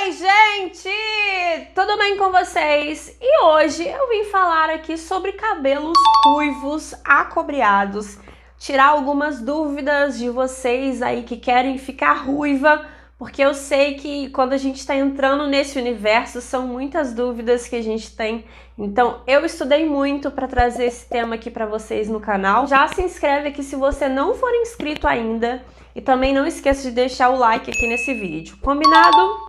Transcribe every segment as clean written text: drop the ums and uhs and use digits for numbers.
Oi, gente! Tudo bem com vocês? E hoje eu vim falar aqui sobre cabelos ruivos acobreados, tirar algumas dúvidas de vocês aí que querem ficar ruiva, porque eu sei que quando a gente está entrando nesse universo são muitas dúvidas que a gente tem. Então eu estudei muito para trazer esse tema aqui para vocês no canal. Já se inscreve aqui se você não for inscrito ainda e também não esqueça de deixar o like aqui nesse vídeo, combinado?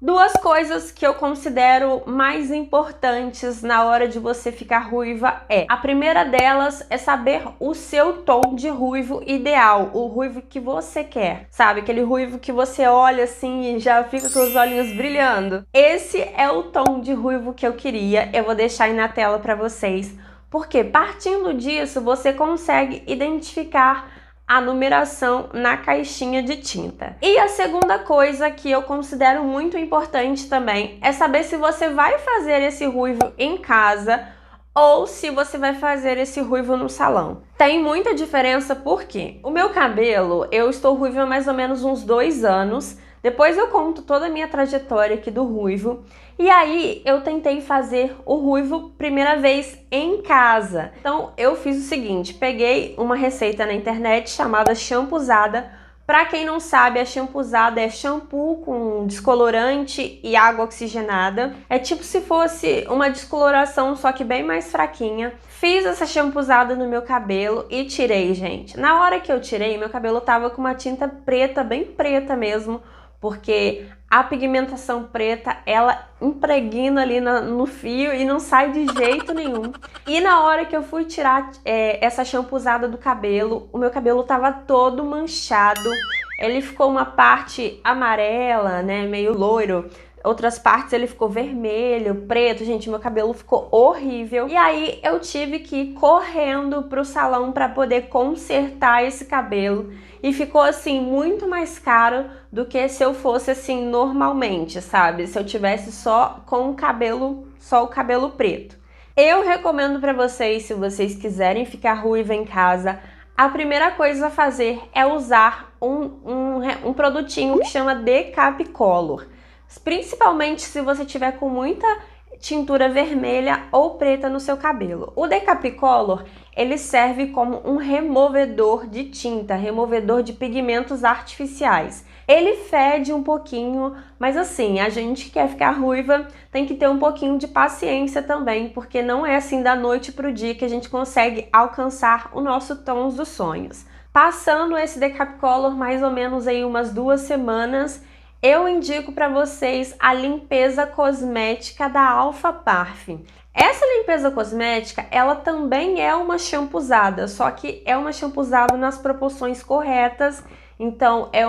Duas coisas que eu considero mais importantes na hora de você ficar ruiva a primeira delas é saber o seu tom de ruivo ideal, o ruivo que você quer, sabe? Aquele ruivo que você olha assim e já fica com os olhinhos brilhando. Esse é o tom de ruivo que eu queria, eu vou deixar aí na tela para vocês, porque partindo disso você consegue identificar a numeração na caixinha de tinta. E a segunda coisa que eu considero muito importante também é saber se você vai fazer esse ruivo em casa ou se você vai fazer esse ruivo no salão. Tem muita diferença porque o meu cabelo, eu estou ruiva há mais ou menos uns 2 anos. Depois eu conto toda a minha trajetória aqui do ruivo. E aí eu tentei fazer o ruivo primeira vez em casa. Então eu fiz o seguinte, peguei uma receita na internet chamada champuzada. Para quem não sabe, a champuzada é shampoo com descolorante e água oxigenada. É tipo se fosse uma descoloração, só que bem mais fraquinha. Fiz essa champuzada no meu cabelo e tirei, gente. Na hora que eu tirei, meu cabelo tava com uma tinta preta, bem preta mesmo, porque a pigmentação preta, ela impregna ali no fio e não sai de jeito nenhum. E na hora que eu fui tirar essa champuzada do cabelo, o meu cabelo tava todo manchado. Ele ficou uma parte amarela, né, meio loiro. Outras partes ele ficou vermelho, preto. Gente, meu cabelo ficou horrível. E aí eu tive que ir correndo pro salão para poder consertar esse cabelo. E ficou assim muito mais caro do que se eu fosse assim normalmente, sabe? Se eu tivesse só com o cabelo preto. Eu recomendo para vocês, se vocês quiserem ficar ruiva em casa, a primeira coisa a fazer é usar um produtinho que chama Decapcolor. Principalmente se você tiver com muita tintura vermelha ou preta no seu cabelo. O Decapcolor, ele serve como um removedor de tinta, removedor de pigmentos artificiais. Ele fede um pouquinho, mas assim, a gente que quer ficar ruiva tem que ter um pouquinho de paciência também, porque não é assim da noite pro dia que a gente consegue alcançar o nosso tom dos sonhos. Passando esse Decapcolor mais ou menos aí umas 2 semanas, eu indico para vocês a limpeza cosmética da Alpha Parfüm. Essa limpeza cosmética, ela também é uma champuzada, só que é uma champuzada nas proporções corretas. Então é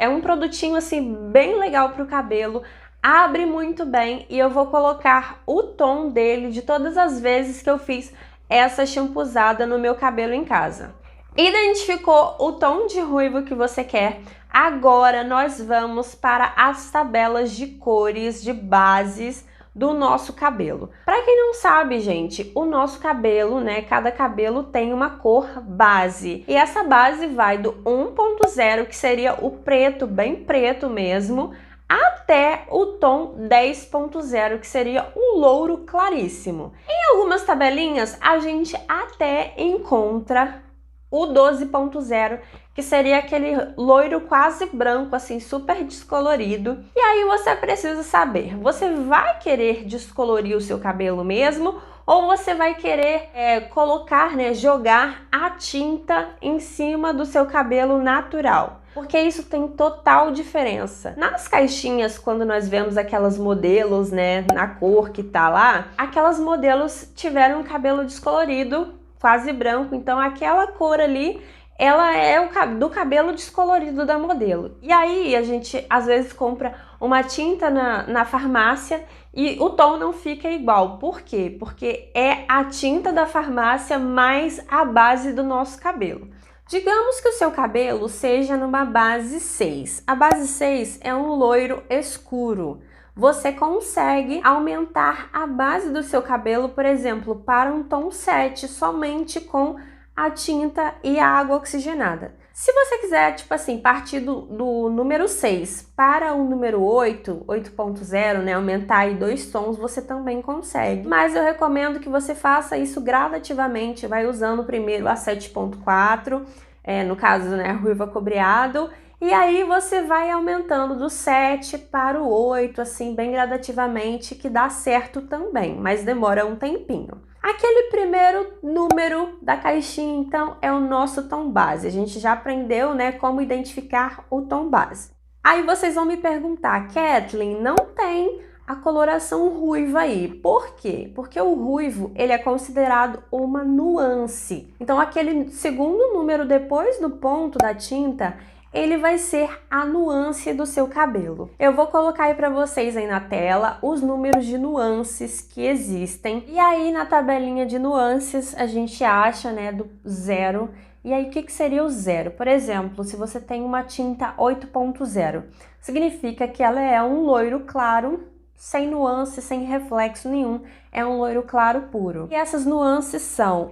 um produtinho assim bem legal para o cabelo, abre muito bem e eu vou colocar o tom dele de todas as vezes que eu fiz essa champuzada no meu cabelo em casa. Identificou o tom de ruivo que você quer? Agora nós vamos para as tabelas de cores, de bases do nosso cabelo. Para quem não sabe, gente, o nosso cabelo, né, cada cabelo tem uma cor base. E essa base vai do 1.0, que seria o preto, bem preto mesmo, até o tom 10.0, que seria um louro claríssimo. Em algumas tabelinhas, a gente até encontra o 12.0, que seria aquele loiro quase branco, assim, super descolorido. E aí você precisa saber, você vai querer descolorir o seu cabelo mesmo? Ou você vai querer colocar, né, jogar a tinta em cima do seu cabelo natural? Porque isso tem total diferença. Nas caixinhas, quando nós vemos aquelas modelos, né, na cor que tá lá, aquelas modelos tiveram um cabelo descolorido, quase branco, então aquela cor ali, ela é do cabelo descolorido da modelo. E aí a gente às vezes compra uma tinta na farmácia e o tom não fica igual. Por quê? Porque é a tinta da farmácia mais a base do nosso cabelo. Digamos que o seu cabelo seja numa base 6. A base 6 é um loiro escuro. Você consegue aumentar a base do seu cabelo, por exemplo, para um tom 7, somente com a tinta e a água oxigenada. Se você quiser, tipo assim, partir do número 6 para o número 8, 8.0, né, aumentar aí 2 tons, você também consegue. Mas eu recomendo que você faça isso gradativamente, vai usando primeiro a 7.4, no caso, né, ruivo acobreado, e aí você vai aumentando do 7 para o 8, assim, bem gradativamente, que dá certo também, mas demora um tempinho. Aquele primeiro número da caixinha, então, é o nosso tom base. A gente já aprendeu, né, como identificar o tom base. Aí vocês vão me perguntar, Kathleen, não tem a coloração ruiva aí. Por quê? Porque o ruivo, ele é considerado uma nuance. Então, aquele segundo número depois do ponto da tinta, ele vai ser a nuance do seu cabelo. Eu vou colocar aí para vocês aí na tela os números de nuances que existem. E aí na tabelinha de nuances a gente acha, né, do 0. E aí o que seria o 0? Por exemplo, se você tem uma tinta 8.0, significa que ela é um loiro claro, sem nuance, sem reflexo nenhum, é um loiro claro puro. E essas nuances são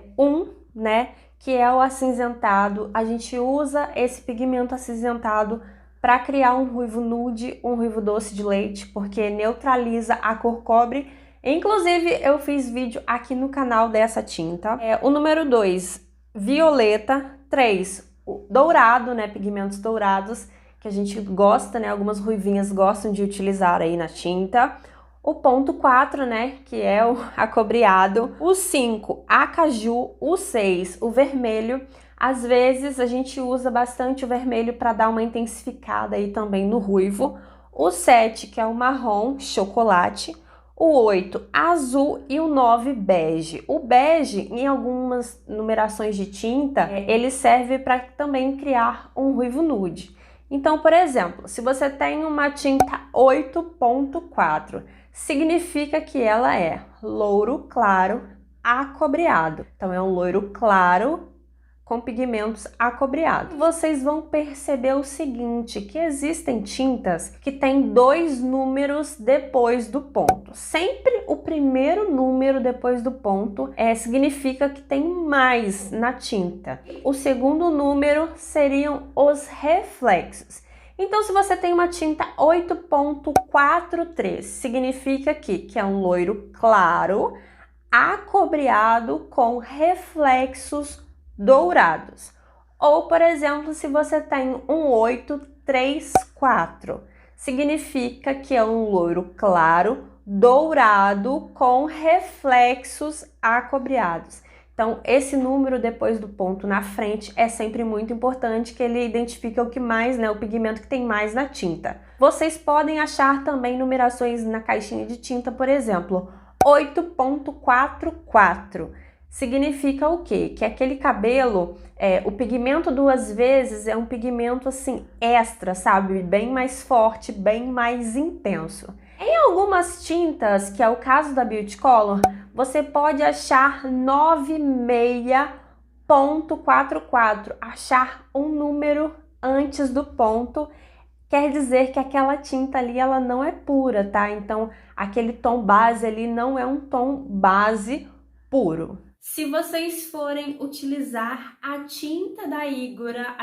né, que é o acinzentado. A gente usa esse pigmento acinzentado para criar um ruivo nude, um ruivo doce de leite, porque neutraliza a cor cobre. Inclusive, eu fiz vídeo aqui no canal dessa tinta. O número 2, violeta. 3, dourado, né, pigmentos dourados, que a gente gosta, né, algumas ruivinhas gostam de utilizar aí na tinta. O ponto 4, né, que é o acobreado. O 5, acaju. O 6, o vermelho. Às vezes a gente usa bastante o vermelho para dar uma intensificada aí também no ruivo. O 7, que é o marrom, chocolate. O 8, azul. E o 9, bege. O bege, em algumas numerações de tinta, ele serve para também criar um ruivo nude. Então, por exemplo, se você tem uma tinta 8.4, significa que ela é louro claro acobreado. Então, é um loiro claro com pigmentos acobreados. Vocês vão perceber o seguinte, que existem tintas que têm 2 números depois do ponto. Sempre o primeiro número depois do ponto significa que tem mais na tinta. O segundo número seriam os reflexos. Então, se você tem uma tinta 8.43, significa que é um loiro claro, acobreado com reflexos dourados. Ou, por exemplo, se você tem um 834, significa que é um loiro claro, dourado com reflexos acobreados. Então, esse número depois do ponto na frente é sempre muito importante, que ele identifica o que mais, né, o pigmento que tem mais na tinta. Vocês podem achar também numerações na caixinha de tinta, por exemplo, 8.44. Significa o quê? Que aquele cabelo, o pigmento 2 vezes é um pigmento assim extra, sabe? Bem mais forte, bem mais intenso. Em algumas tintas, que é o caso da Beauty Color, você pode achar 96.44, achar um número antes do ponto, quer dizer que aquela tinta ali ela não é pura, tá? Então, aquele tom base ali não é um tom base puro. Se vocês forem utilizar a tinta da Igora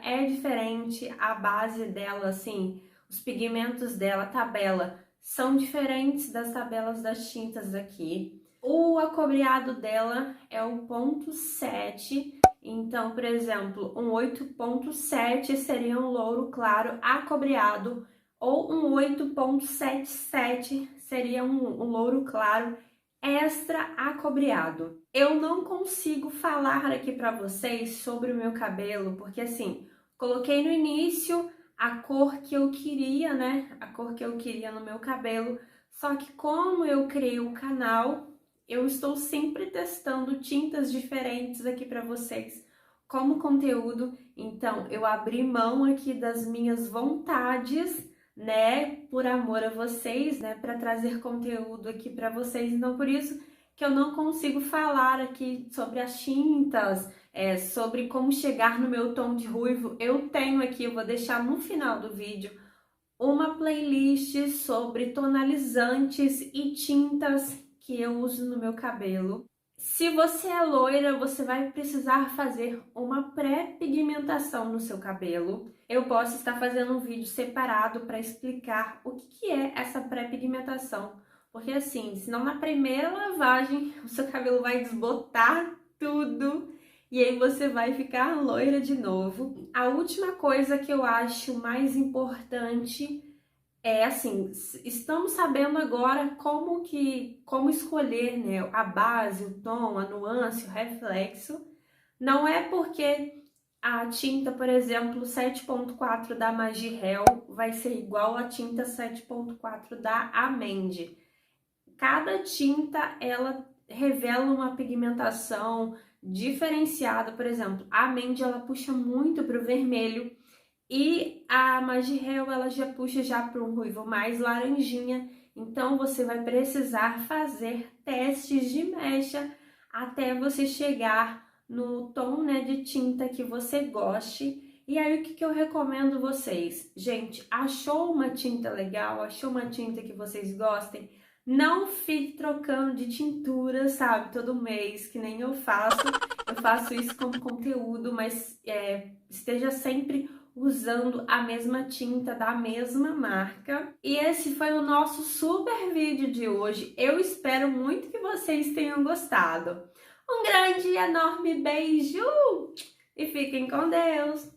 é diferente, a base dela, assim, os pigmentos dela, a tabela, são diferentes das tabelas das tintas aqui. O acobreado dela é o ponto 7, então, por exemplo, um 8.7 seria um louro claro acobreado, ou um 8.77 seria um louro claro extra acobreado. Eu não consigo falar aqui para vocês sobre o meu cabelo, porque assim, coloquei no início a cor que eu queria, né? A cor que eu queria no meu cabelo, só que como eu criei o canal, eu estou sempre testando tintas diferentes aqui para vocês como conteúdo, então eu abri mão aqui das minhas vontades, né, por amor a vocês, né, para trazer conteúdo aqui para vocês. Então, por isso que eu não consigo falar aqui sobre as tintas, sobre como chegar no meu tom de ruivo. Eu tenho aqui, eu vou deixar no final do vídeo, uma playlist sobre tonalizantes e tintas que eu uso no meu cabelo. Se você é loira, você vai precisar fazer uma pré-pigmentação no seu cabelo. Eu posso estar fazendo um vídeo separado para explicar o que é essa pré-pigmentação. Porque assim, senão na primeira lavagem o seu cabelo vai desbotar tudo e aí você vai ficar loira de novo. A última coisa que eu acho mais importante é assim, estamos sabendo agora como escolher, né, a base, o tom, a nuance, o reflexo. Não é porque a tinta, por exemplo, 7.4 da Magirel vai ser igual à tinta 7.4 da Amende. Cada tinta, ela revela uma pigmentação diferenciada. Por exemplo, a Amende, ela puxa muito para o vermelho, e a Magirel, ela já puxa já para um ruivo mais laranjinha. Então, você vai precisar fazer testes de mecha até você chegar no tom, né, de tinta que você goste. E aí, o que eu recomendo vocês? Gente, achou uma tinta legal? Achou uma tinta que vocês gostem? Não fique trocando de tintura, sabe, todo mês, que nem eu faço. Eu faço isso como conteúdo, mas esteja sempre usando a mesma tinta da mesma marca. E esse foi o nosso super vídeo de hoje. Eu espero muito que vocês tenham gostado. Um grande e enorme beijo e fiquem com Deus!